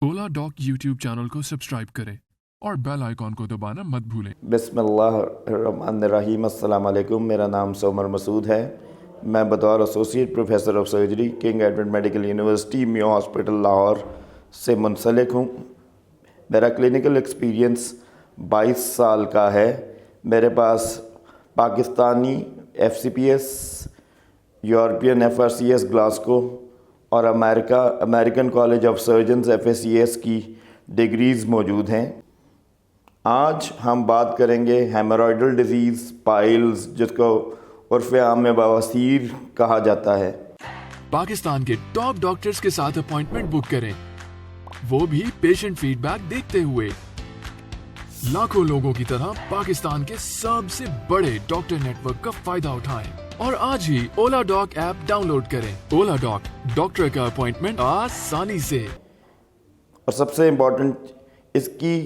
ओला dock YouTube channel को subscribe करें और बेल आइकॉन को दबाना मत भूलें। बिस्मिल्लाहिर्रहमानिर्रहीम। अस्सलाम वालेकुम। मेरा नाम सोमर मसूद है। मैं बतौर associate professor of surgery King Edward Medical University Mayo Hospital Lahore से मुंसलिक हूँ। मेरा क्लिनिकल एक्सपीरियंस 22 साल का है। मेरे पास Pakistani FCPS, European FRCS Glasgow और American college of surgeons FACS की डिग्रीज़ मौजूद हैं। आज हम बात करेंगे हेमोरॉयडल डिजीज़, पाइल्स, जिसको उर्फ़ आम में बवासीर कहा जाता है। पाकिस्तान के टॉप डॉक्टर्स के साथ अपॉइंटमेंट बुक करें, वो भी पेशेंट फीडबैक देखते हुए। लाखों लोगों की तरह पाकिस्तान के सबसे बड़े डॉक्टर नेटवर्क का फायदा उठाएं और आज ही ओला डॉक ऐप डाउनलोड करें। ओला डॉक, डॉक्टर का अपॉइंटमेंट आसानी से। और सबसे इम्पोर्टेंट, इसकी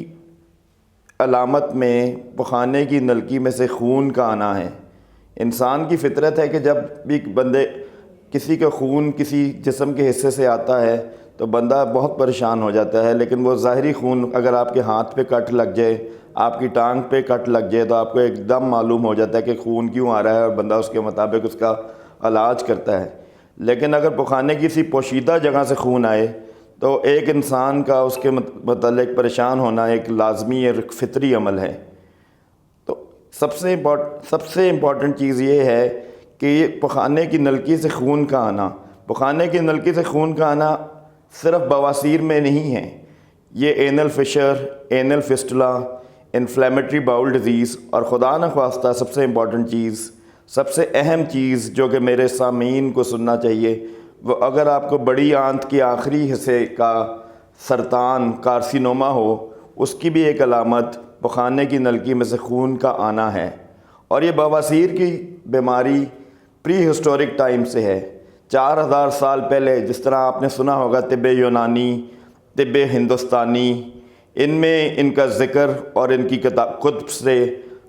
अलामत में पखाने की नलकी में से खून का आना है। इंसान की फितरत है कि जब भी किसी का खून किसी जिस्म के हिस्से से आता है तो बंदा बहुत परेशान हो जाता है, लेकिन वो ज़ाहरी खून अगर आपके हाथ पे कट लग जाए, आपकी टांग पे कट लग जाए, तो आपको एकदम मालूम हो जाता है कि खून क्यों आ रहा है और बंदा उसके मुताबिक उसका इलाज करता है। लेकिन अगर पखाने की किसी पोशीदा जगह से खून आए तो एक इंसान का उसके मतलब परेशान होना एक लाजमी और फितरी अमल है। तो सबसे इम्पॉर्टेंट चीज़ ये है कि पखाने की नलकी से खून का आना, पखाने की नलकी से खून का आना सिर्फ बवासीर में नहीं है। ये anal fissure, anal fistula, inflammatory bowel disease और खुदा न ख्वास्ता सबसे इम्पॉर्टेंट चीज़, सबसे अहम चीज़ जो कि मेरे सामीन को सुनना चाहिए, वो अगर आपको बड़ी आंत के आखिरी हिस्से का सरतान कार्सिनोमा हो, उसकी भी एक अलामत पखाने की नलकी में से खून का आना है। और ये बवासीर की बीमारी प्री हिस्टोरिक टाइम से है। 4000 साल पहले, जिस तरह आपने सुना होगा तिब्बे यूनानी, तिब्बे हिंदुस्तानी, इनमें इनका ज़िक्र और इनकी कुतुब से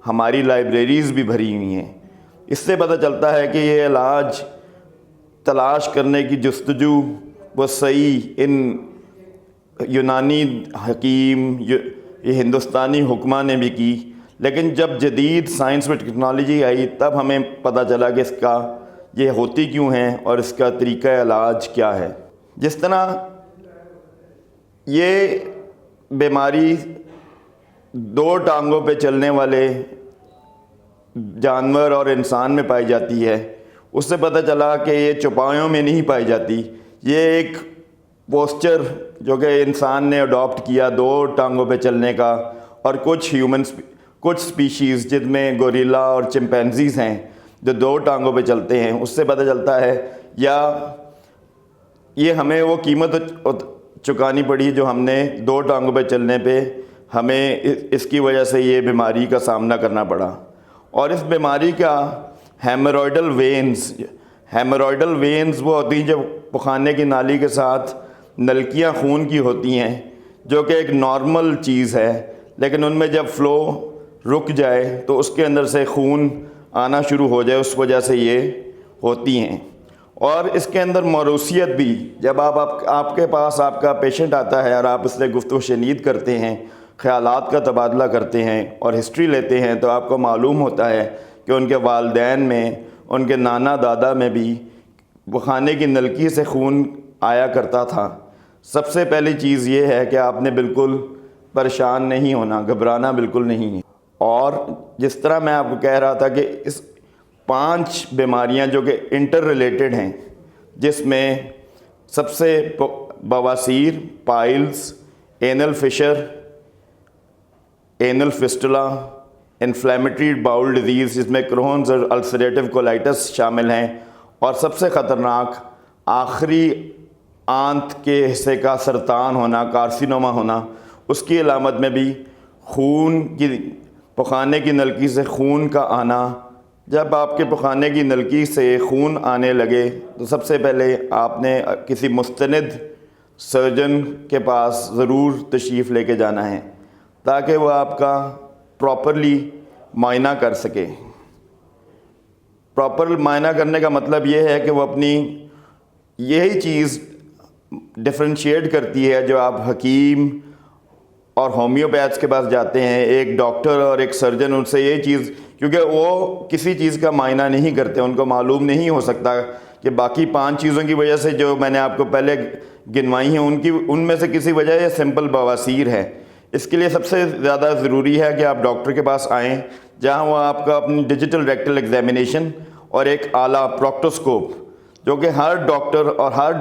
हमारी लाइब्रेरीज़ भी भरी हुई हैं। इससे पता चलता है कि ये इलाज तलाश करने की जस्तजू वो सही इन यूनानी हकीम, ये हिंदुस्तानी हुक्मा ने भी की, लेकिन जब जदीद साइंस में टेक्नोलॉजी आई तब हमें पता चला कि इसका ये होती क्यों है और इसका तरीक़ा इलाज क्या है। जिस तरह ये बीमारी दो टांगों पे चलने वाले जानवर और इंसान में पाई जाती है, उससे पता चला कि ये चौपायों में नहीं पाई जाती। ये एक पोस्चर जो कि इंसान ने अडॉप्ट किया दो टांगों पे चलने का, और कुछ स्पीशीज़ जिनमें गोरिल्ला और चिंपैंजीज़ हैं जो दो टांगों पे चलते हैं, उससे पता चलता है या ये हमें वो कीमत चुकानी पड़ी जो हमने दो टांगों पे चलने पे हमें इसकी वजह से ये बीमारी का सामना करना पड़ा। और इस बीमारी का हेमोरॉयडल वेन्स वो होती हैं जब पखाने की नाली के साथ नलकियां खून की होती हैं, जो कि एक नॉर्मल चीज़ है, लेकिन उनमें जब फ़्लो रुक जाए तो उसके अंदर से खून आना शुरू हो जाए, उस वजह से ये होती हैं। और इसके अंदर मौरूसियत भी, जब आपके पास आपका पेशेंट आता है और आप उससे गुफ्तगू शनीद करते हैं, ख़यालात का तबादला करते हैं और हिस्ट्री लेते हैं, तो आपको मालूम होता है कि उनके वालिदैन में, उनके नाना दादा में भी पखाने की नलकी से खून आया करता था। सबसे पहली चीज़ ये है कि आपने बिल्कुल परेशान नहीं होना, घबराना बिल्कुल नहीं है। और जिस तरह मैं आपको कह रहा था कि इस 5 बीमारियां जो कि इंटर रिलेटेड हैं, जिसमें सबसे बवासीर, piles, anal fissure, anal fistula, inflammatory bowel disease जिसमें क्रोन्स और अल्सरेटिव कोलाइटिस शामिल हैं, और सबसे ख़तरनाक आखिरी आंत के हिस्से का सरतान होना, कार्सिनोमा होना, उसकी अलामत में भी खून की, पखाने की नलकी से खून का आना। जब आपके पखाने की नलकी से खून आने लगे तो सबसे पहले आपने किसी मुस्तनिद सर्जन के पास ज़रूर तशरीफ़ लेके जाना है ताकि वह आपका प्रॉपरली मायना कर सके। प्रॉपर मायना करने का मतलब ये है कि वो अपनी यही चीज़ ڈفرینشیٹ کرتی ہے. جو آپ حکیم اور ہومیوپیتھس کے پاس جاتے ہیں, ایک ڈاکٹر اور ایک سرجن, ان سے یہ چیز, کیونکہ وہ کسی چیز کا معائنہ نہیں کرتے, ان کو معلوم نہیں ہو سکتا کہ باقی 5 چیزوں کی وجہ سے جو میں نے آپ کو پہلے گنوائی ہیں ان میں سے کسی وجہ یہ سمپل بواسیر ہے. اس کے لیے سب سے زیادہ ضروری ہے کہ آپ ڈاکٹر کے پاس آئیں, جہاں وہ آپ کا اپنی ڈیجیٹل ریکٹل ایگزامینیشن اور ایک اعلیٰ پروکٹوسکوپ, جو کہ ہر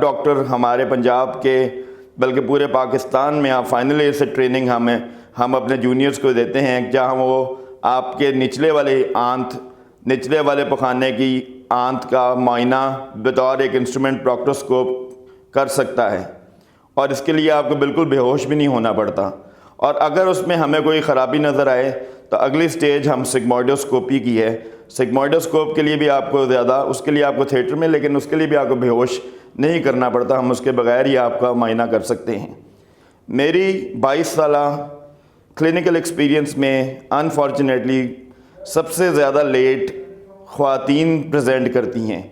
ڈاکٹر ہمارے پنجاب کے بلکہ پورے پاکستان میں, آپ فائنل ایئر سے ٹریننگ ہم اپنے جونیئرز کو دیتے ہیں, جہاں وہ آپ کے نچلے والے پخانے کی آنت کا معائنہ بطور ایک انسٹرومنٹ پروکٹوسکوپ کر سکتا ہے, اور اس کے لیے آپ کو بالکل بے ہوش بھی نہیں ہونا پڑتا. اور اگر اس میں ہمیں کوئی خرابی نظر آئے تو اگلی سٹیج ہم سگموئڈوسکوپی کی ہے. سگموئڈوسکوپ کے لیے بھی آپ کو اس کے لیے آپ کو تھیٹر میں, لیکن اس کے لیے بھی آپ کو بے ہوش نہیں کرنا پڑتا, ہم اس کے بغیر ہی آپ کا معائنہ کر سکتے ہیں. میری 22 سالہ کلینکل ایکسپیرینس میں انفارچونیٹلی سب سے زیادہ لیٹ خواتین پریزنٹ کرتی ہیں.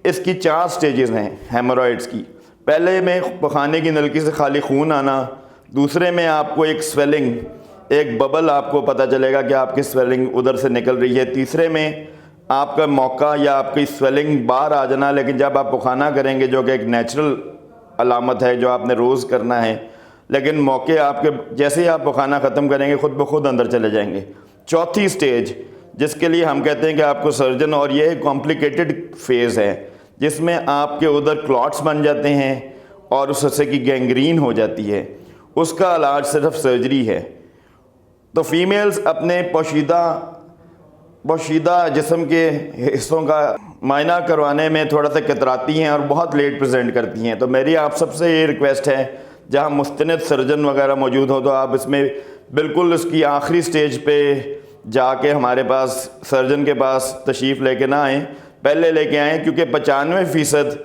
اس کی 4 سٹیجز ہیں ہیمورائڈز کی. پہلے میں پخانے کی نلکی سے خالی خون آنا, دوسرے میں آپ کو ایک سویلنگ, ایک ببل آپ کو پتہ چلے گا کہ آپ کی سویلنگ ادھر سے نکل رہی ہے, تیسرے میں آپ کا موقع یا آپ کی سویلنگ باہر آ جانا, لیکن جب آپ پخانہ کریں گے جو کہ ایک نیچرل علامت ہے جو آپ نے روز کرنا ہے, لیکن موقع آپ کے جیسے ہی آپ پخانہ ختم کریں گے خود بخود اندر چلے جائیں گے. چوتھی سٹیج جس کے لیے ہم کہتے ہیں کہ آپ کو سرجن, اور یہ کمپلیکیٹڈ فیز ہے جس میں آپ کے ادھر کلاٹس بن جاتے ہیں اور اس حصے کی گینگرین ہو جاتی ہے, اس کا علاج صرف سرجری ہے. تو فیمیلز اپنے پوشیدہ جسم کے حصوں کا معائنہ کروانے میں تھوڑا سا کتراتی ہیں اور بہت لیٹ پریزنٹ کرتی ہیں. تو میری آپ سب سے یہ ریکویسٹ ہے, جہاں مستند سرجن وغیرہ موجود ہو تو آپ اس میں بالکل اس کی آخری سٹیج پہ جا کے ہمارے پاس سرجن کے پاس تشریف لے کے نہ آئیں, پہلے لے کے آئیں, کیونکہ 95%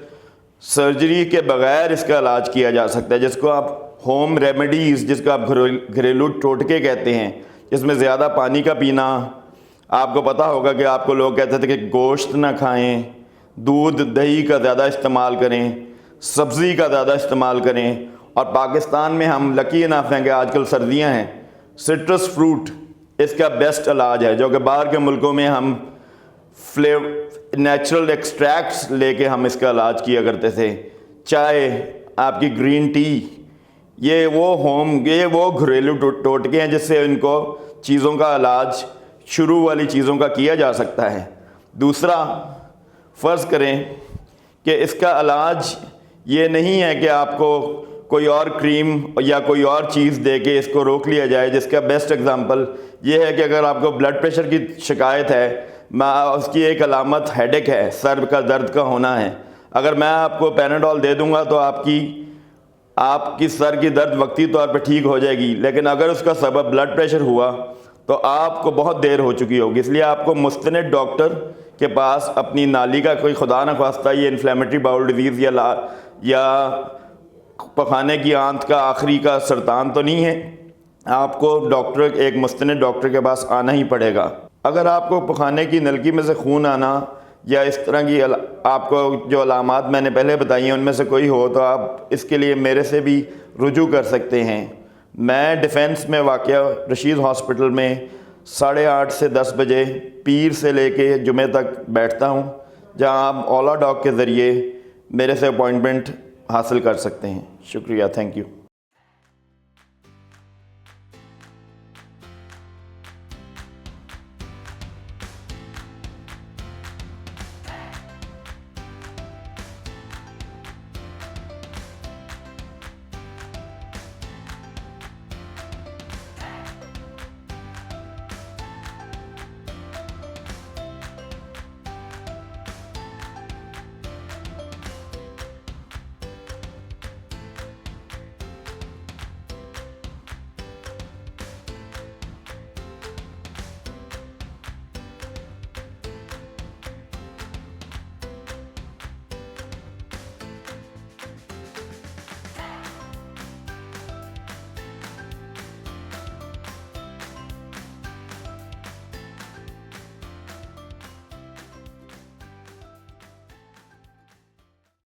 سرجری کے بغیر اس کا علاج کیا جا سکتا ہے, جس کو آپ ہوم ریمیڈیز, جس کو آپ گھریلو ٹوٹکے کہتے ہیں, جس میں زیادہ پانی کا پینا. آپ کو پتہ ہوگا کہ آپ کو لوگ کہتے تھے کہ گوشت نہ کھائیں, دودھ دہی کا زیادہ استعمال کریں, سبزی کا زیادہ استعمال کریں, اور پاکستان میں ہم لکی انف ہیں کہ آج کل سردیاں ہیں, سٹرس فروٹ اس کا بیسٹ علاج ہے, جو کہ باہر کے ملکوں میں ہم نیچرل ایکسٹریکٹس لے کے ہم اس کا علاج کیا کرتے تھے. چائے, آپ کی گرین ٹی, یہ وہ گھریلو ٹوٹکے ہیں جس سے ان کو چیزوں کا علاج شروع والی چیزوں کا کیا جا سکتا ہے. دوسرا, فرض کریں کہ اس کا علاج یہ نہیں ہے کہ آپ کو کوئی اور کریم یا کوئی اور چیز دے کے اس کو روک لیا جائے, جس کا بیسٹ ایگزامپل یہ ہے کہ اگر آپ کو بلڈ پریشر کی شکایت ہے, اس کی ایک علامت ہیڈ ایک ہے, سر کا درد کا ہونا ہے, اگر میں آپ کو پیناڈول دے دوں گا تو آپ کی سر کی درد وقتی طور پہ ٹھیک ہو جائے گی, لیکن اگر اس کا سبب بلڈ پریشر ہوا تو آپ کو بہت دیر ہو چکی ہوگی. اس لیے آپ کو مستند ڈاکٹر کے پاس اپنی نالی کا کوئی خدا نخواستہ یہ انفلیمیٹری باؤل ڈیزیز یا پخانے کی آنت کا آخری کا سرطان تو نہیں ہے, آپ کو ایک مستند ڈاکٹر کے پاس آنا ہی پڑے گا. اگر آپ کو پخانے کی نلکی میں سے خون آنا یا اس طرح کی آپ کو جو علامات میں نے پہلے بتائی ہیں ان میں سے کوئی ہو, تو آپ اس کے لیے میرے سے بھی رجوع کر سکتے ہیں. میں ڈیفینس میں واقع رشید ہاسپٹل میں 8:30 سے 10 بجے پیر سے لے کے جمعے تک بیٹھتا ہوں, جہاں آپ اولا ڈاک کے ذریعے میرے سے اپوائنٹمنٹ حاصل کر سکتے ہیں. شکریہ, تھینک یو.